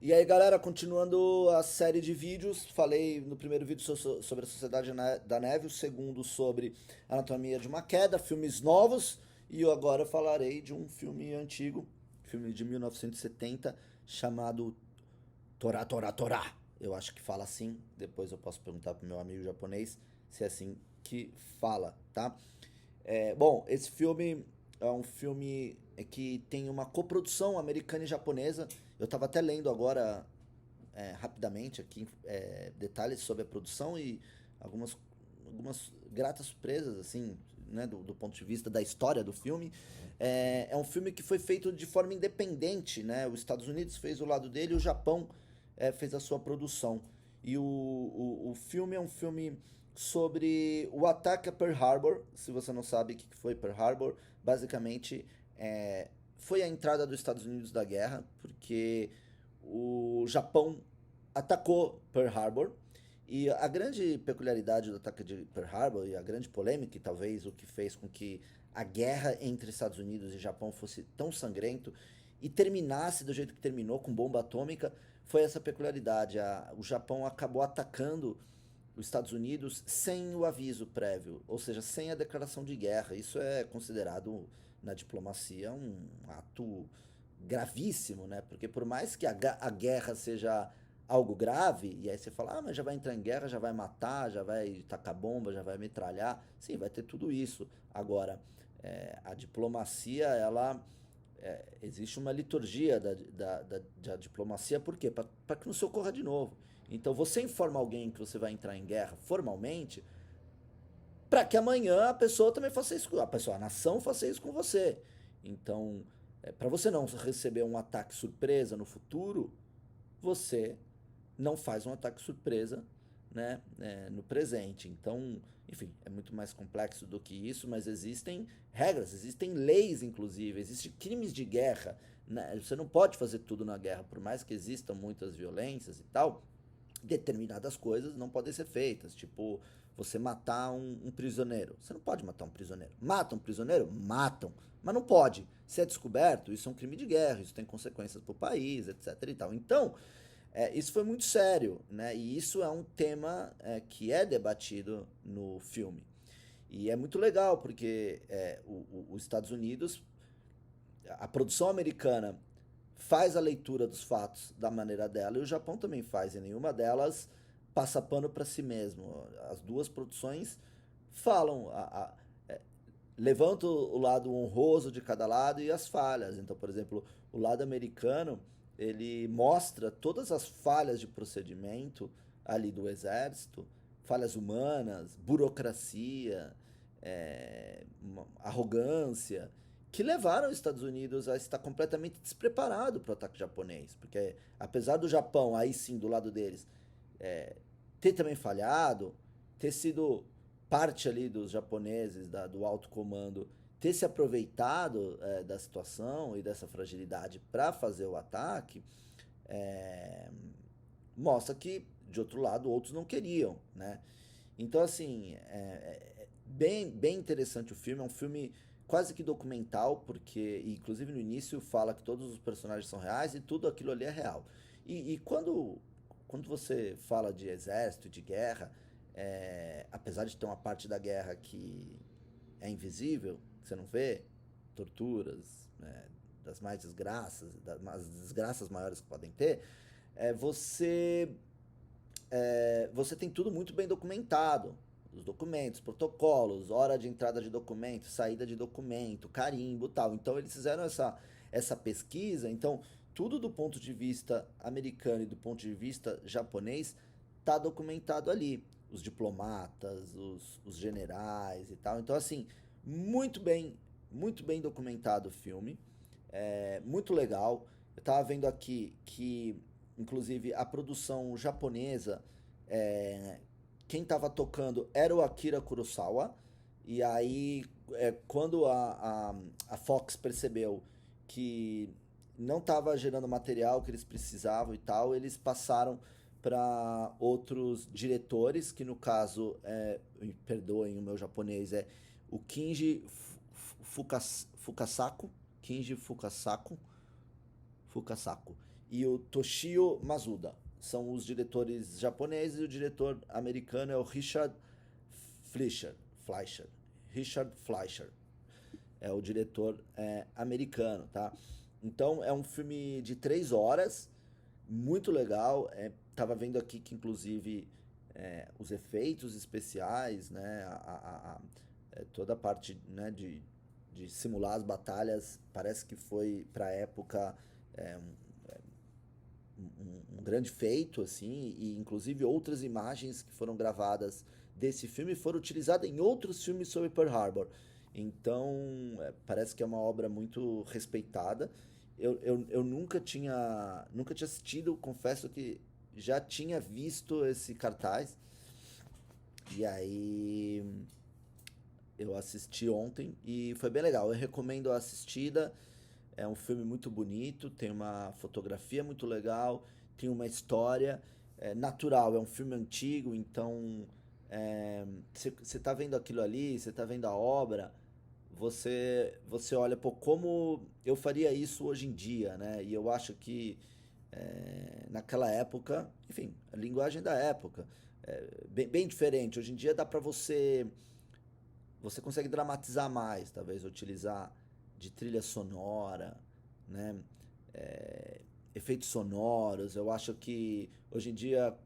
E aí, galera, continuando a série de vídeos, falei no primeiro vídeo sobre a Sociedade da Neve, o segundo sobre Anatomia de uma Queda, filmes novos, e eu agora falarei de um filme antigo, filme de 1970, chamado Torá, Torá, Torá. Eu acho que fala assim, depois eu posso perguntar pro meu amigo japonês se é assim que fala, tá? Bom, esse filme é um filme que tem uma coprodução americana e japonesa. Eu estava até lendo agora, rapidamente aqui, detalhes sobre a produção e algumas, algumas gratas surpresas, assim, né, do ponto de vista da história do filme. É um filme que foi feito de forma independente, né? Os Estados Unidos fez o lado dele e o Japão fez a sua produção. E o filme é um filme sobre o ataque a Pearl Harbor. Se você não sabe o que foi Pearl Harbor, basicamente foi a entrada dos Estados Unidos da guerra, porque o Japão atacou Pearl Harbor. E a grande peculiaridade do ataque de Pearl Harbor e a grande polêmica, e talvez o que fez com que a guerra entre Estados Unidos e Japão fosse tão sangrento e terminasse do jeito que terminou, com bomba atômica, foi essa peculiaridade. O Japão acabou atacando os Estados Unidos sem o aviso prévio, ou seja, sem a declaração de guerra. Isso é considerado na diplomacia um ato gravíssimo, né? Porque por mais que a guerra seja algo grave, e aí você fala, ah, mas já vai entrar em guerra, já vai matar, já vai tacar bomba, já vai metralhar. Sim, vai ter tudo isso. Agora, a diplomacia, ela existe uma liturgia da diplomacia, por quê? Para que não se ocorra de novo. Então, você informa alguém que você vai entrar em guerra formalmente, para que amanhã a pessoa também faça isso, a nação faça isso com você. Então, para você não receber um ataque surpresa no futuro, você não faz um ataque surpresa, né, no presente. Então, enfim, é muito mais complexo do que isso, mas existem regras, existem leis, inclusive, existem crimes de guerra. Né? Você não pode fazer tudo na guerra, por mais que existam muitas violências e tal. Determinadas coisas não podem ser feitas, tipo você matar um prisioneiro. Você não pode matar um prisioneiro. Matam um prisioneiro? Matam, mas não pode. Se é descoberto, isso é um crime de guerra, isso tem consequências para o país, etc. E tal. Então, isso foi muito sério, né? E isso é um tema que é debatido no filme. E é muito legal, porque os Estados Unidos, a produção americana faz a leitura dos fatos da maneira dela e o Japão também faz, e nenhuma delas passa pano para si mesmo. As duas produções falam, levantam o lado honroso de cada lado e as falhas. Então, por exemplo, o lado americano ele mostra todas as falhas de procedimento ali do exército, falhas humanas, burocracia, arrogância, que levaram os Estados Unidos a estar completamente despreparado para o ataque japonês. Porque apesar do Japão, aí sim, do lado deles, ter também falhado, ter sido parte ali dos japoneses, do alto comando, ter se aproveitado da situação e dessa fragilidade para fazer o ataque, é, mostra que, de outro lado, outros não queriam, né? Então, assim, bem interessante o filme. É um filme quase que documental, porque, inclusive no início, fala que todos os personagens são reais e tudo aquilo ali é real. E quando você fala de exército, de guerra, apesar de ter uma parte da guerra que é invisível, que você não vê, torturas, né, das mais desgraças, das desgraças maiores que podem ter, você tem tudo muito bem documentado. Os documentos, protocolos, hora de entrada de documento, saída de documento, carimbo, tal. Então eles fizeram essa pesquisa. Então tudo do ponto de vista americano e do ponto de vista japonês está documentado ali. Os diplomatas, os generais e tal. Então assim, muito bem documentado o filme. Muito legal. Eu estava vendo aqui que inclusive a produção japonesa, é, quem estava tocando era o Akira Kurosawa. E aí, quando a Fox percebeu que não estava gerando material que eles precisavam e tal, eles passaram para outros diretores, que no caso, perdoem o meu japonês, é o Fukasaku, Kinji Fukasaku, Fukasaku. e o Toshio Masuda. São os diretores japoneses e o diretor americano é o Fleischer. Fleischer. Richard Fleischer. É o diretor americano, tá? Então é um filme de 3 horas, muito legal. Tava vendo aqui que inclusive os efeitos especiais, né, toda a parte, né, de simular as batalhas, parece que foi para a época um grande feito, assim, e inclusive outras imagens que foram gravadas desse filme foram utilizadas em outros filmes sobre Pearl Harbor. Então, parece que é uma obra muito respeitada. Eu nunca tinha assistido, confesso que já tinha visto esse cartaz, e aí eu assisti ontem e foi bem legal. Eu recomendo a assistida. É um filme muito bonito, tem uma fotografia muito legal, tem uma história natural. É um filme antigo, então você tá vendo aquilo ali, você tá vendo a obra, você olha, pô, como eu faria isso hoje em dia, né? E eu acho que naquela época, enfim, a linguagem da época, bem diferente. Hoje em dia dá pra você consegue dramatizar mais, talvez utilizar de trilha sonora, né? É, efeitos sonoros. Eu acho que hoje em dia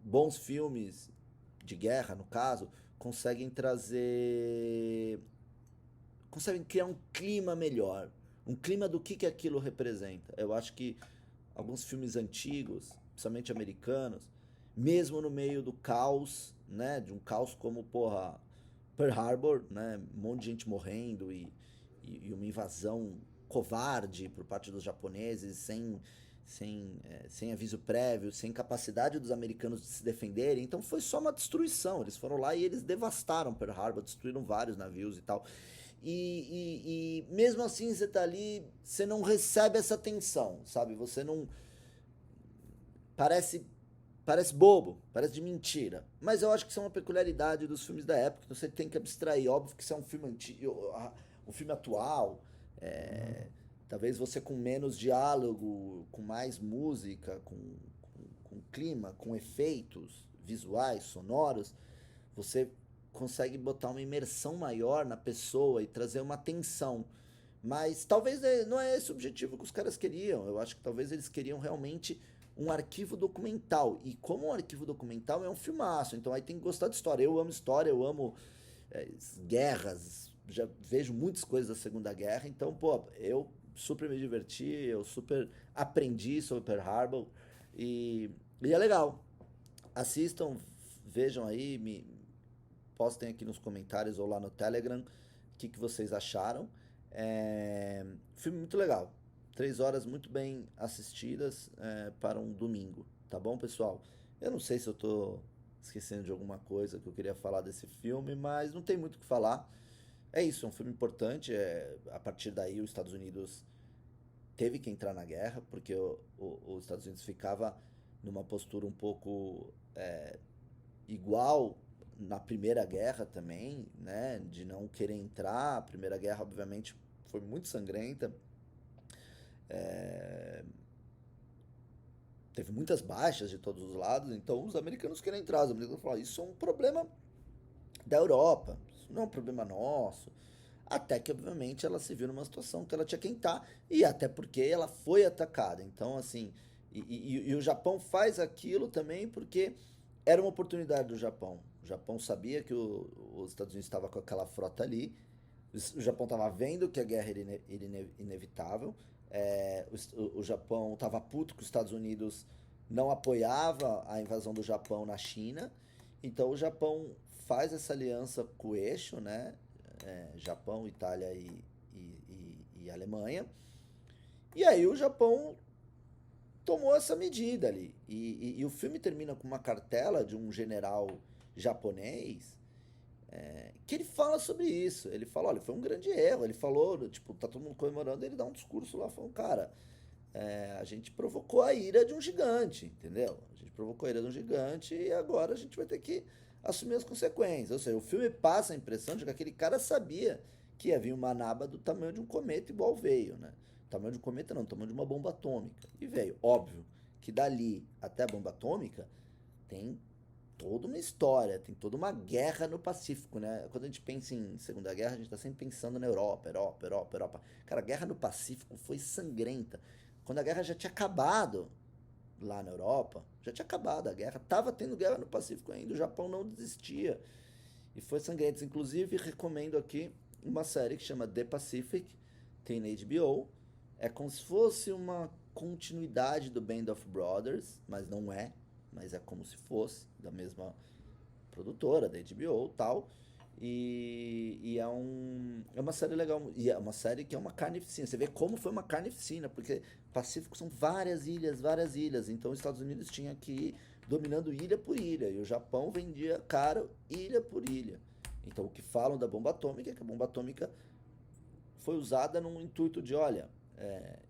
bons filmes de guerra, no caso, conseguem conseguem criar um clima melhor, um clima do que aquilo representa. Eu acho que alguns filmes antigos, principalmente americanos, mesmo no meio do caos, né, de um caos como, porra, Pearl Harbor, né, um monte de gente morrendo e uma invasão covarde por parte dos japoneses, sem aviso prévio, sem capacidade dos americanos de se defenderem. Então foi só uma destruição. Eles foram lá e eles devastaram Pearl Harbor, destruíram vários navios e tal. E mesmo assim você tá ali, você não recebe essa tensão, sabe? Você não. Parece. Parece bobo, parece de mentira. Mas eu acho que isso é uma peculiaridade dos filmes da época. Então você tem que abstrair. Óbvio que isso é um filme antigo, um filme atual. é, Talvez você com menos diálogo, com mais música, com clima, com efeitos visuais, sonoros, você consegue botar uma imersão maior na pessoa e trazer uma tensão. Mas talvez não é esse o objetivo que os caras queriam. Eu acho que talvez eles queriam realmente um arquivo documental. E como um arquivo documental é um filmaço, então aí tem que gostar de história. Eu amo história, eu amo guerras, já vejo muitas coisas da Segunda Guerra, então, pô, eu super me diverti, eu super aprendi sobre Pearl Harbor e é legal. Assistam, vejam aí, me postem aqui nos comentários ou lá no Telegram o que vocês acharam. Filme muito legal. 3 horas muito bem assistidas para um domingo. Tá bom, pessoal? Eu não sei se eu tô esquecendo de alguma coisa que eu queria falar desse filme, mas não tem muito o que falar. É isso, é um filme importante. A partir daí, os Estados Unidos teve que entrar na guerra, porque os Estados Unidos ficava numa postura um pouco igual na Primeira Guerra também, né? De não querer entrar. A Primeira Guerra, obviamente, foi muito sangrenta. É, Teve muitas baixas de todos os lados, então os americanos querem entrar. Os americanos falaram, isso é um problema da Europa, isso não é um problema nosso. Até que, obviamente, ela se viu numa situação que ela tinha que entrar, e até porque ela foi atacada. Então, assim, e o Japão faz aquilo também porque era uma oportunidade do Japão. O Japão sabia que os Estados Unidos estava com aquela frota ali, o Japão estava vendo que a guerra era inevitável. O Japão estava puto que os Estados Unidos não apoiava a invasão do Japão na China. Então o Japão faz essa aliança com o eixo, né? Japão, Itália e Alemanha. E aí o Japão tomou essa medida ali. E o filme termina com uma cartela de um general japonês que ele fala sobre isso. Ele fala, olha, foi um grande erro. Ele falou, tipo, tá todo mundo comemorando, ele dá um discurso lá falando, cara, a gente provocou a ira de um gigante, entendeu? A gente provocou a ira de um gigante e agora a gente vai ter que assumir as consequências. Ou seja, o filme passa a impressão de que aquele cara sabia que ia vir uma naba do tamanho de um cometa igual veio, né? tamanho de um cometa não, tamanho de uma bomba atômica. E veio, óbvio, que dali até a bomba atômica tem toda uma história, tem toda uma guerra no Pacífico, né? Quando a gente pensa em Segunda Guerra, a gente tá sempre pensando na Europa. Cara, a guerra no Pacífico foi sangrenta. Quando a guerra já tinha acabado lá na Europa, já tinha acabado a guerra, tava tendo guerra no Pacífico ainda, o Japão não desistia. E foi sangrento. Inclusive, recomendo aqui uma série que chama The Pacific, tem na HBO. É como se fosse uma continuidade do Band of Brothers, mas não é. Mas é como se fosse, da mesma produtora, da HBO e tal. E é uma série legal. E é uma série que é uma carnificina. Você vê como foi uma carnificina, porque Pacífico são várias ilhas, várias ilhas. Então os Estados Unidos tinha que ir dominando ilha por ilha. E o Japão vendia caro ilha por ilha. Então o que falam da bomba atômica é que a bomba atômica foi usada num intuito de, olha,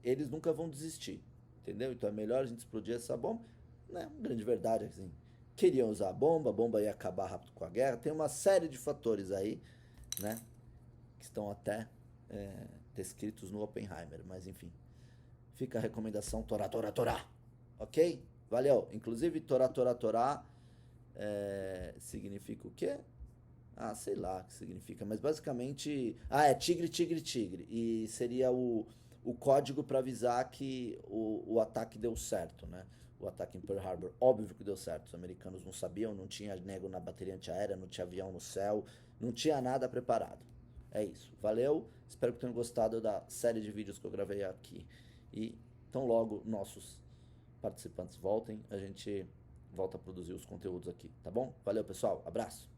eles nunca vão desistir, entendeu? Então é melhor a gente explodir essa bomba, né? Grande verdade, assim, queriam usar a bomba ia acabar rápido com a guerra, tem uma série de fatores aí, né, que estão até descritos no Oppenheimer, mas enfim, fica a recomendação, Torá, Torá, Torá, ok? Valeu, inclusive Torá, Torá, Torá significa o quê? Ah, sei lá o que significa, mas basicamente. Ah, é tigre, tigre, tigre. E seria o código para avisar que o ataque deu certo, né? O ataque em Pearl Harbor. Óbvio que deu certo. Os americanos não sabiam, não tinha nego na bateria antiaérea, não tinha avião no céu, não tinha nada preparado. É isso. Valeu. Espero que tenham gostado da série de vídeos que eu gravei aqui. E tão logo nossos participantes voltem, a gente volta a produzir os conteúdos aqui, tá bom? Valeu, pessoal. Abraço.